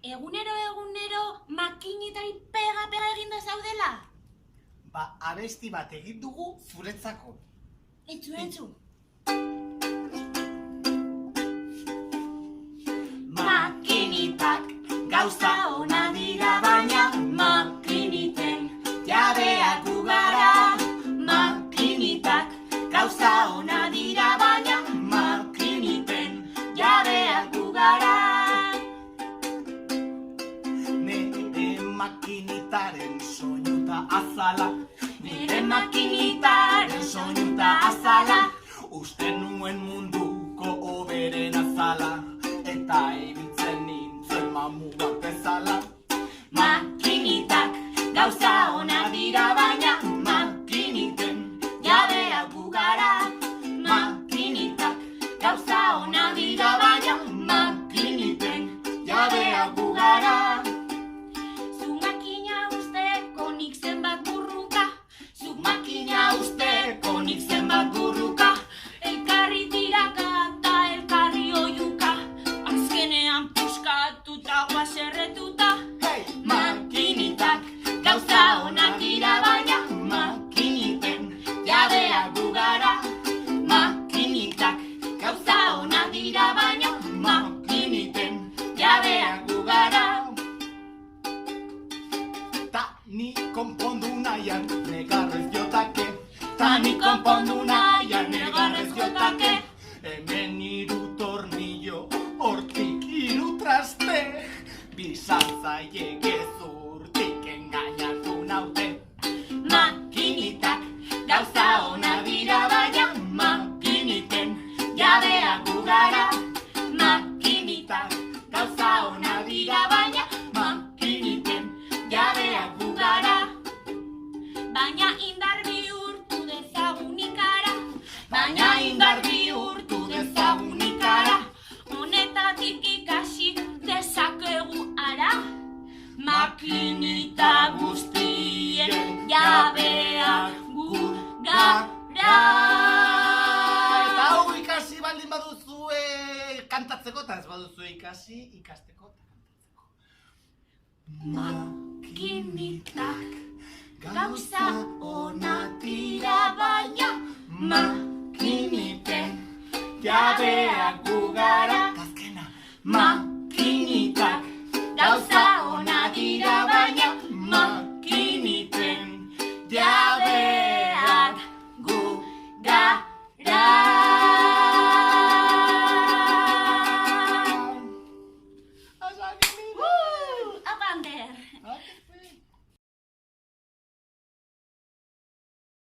Egunero makinetari pega eginda zaudela? Ba, abesti bat egin dugu zuretzako. Entzu. Makinitak gauza ona dira, baina makiniten jabeak gu gara. Makinitak gauza ona dira, baina makiniten jabeak gu gara. Nire makinitaren soinuta azala, Nire makinitaren soinuta azala, uste nuen munduko hoberen azala, eta ibiltzen nintzen mamu bat bezala. Makinitak gauza ona dira, baina makiniten jabeak gu gara. Makinitak gauza ona dira, baina makiniten jabeak gu gara. Zu makina usteko nik zenbat burruka, Zu makina usteko nik zenbat burruka, elkarri tiraka eta elkarri oiuka, azkenean puskatuta guazerretuta. makinitak gauza onak dira, baina makiniten jabeak gu gara. Makinitak gauza onak dira, baina makiniten jabeak gu gara. Ta ni konpondu nahian negarrez jotake, Ta ni konpondu nahian negarrez jotake, hemen 3 tornillo, hortik 3 traste, bizantzaile gezurtik engainatu naute. Makinitak gauza onak dira, baina makiniten jabeak gu gara. Makinitak gauza onak dira, baina makiniten jabeak gu gara. Baina indar bihurtu dezagun ikara, Baina indar bihurtu dezagun ikara. honetatik ikasi dezakegu ara. Makinita guztien jabeak gu gara. Eta hau ikasi baldin baduzue kantatzeko, eta ez baduzue ikasi ikasteko eta kantatzeko. Makinitak gauza onak dira, baina makiniten jabeak gu gara. Azkena. Makinitak gauza onak dira, baina makiniten jabeak gu gara. Abander!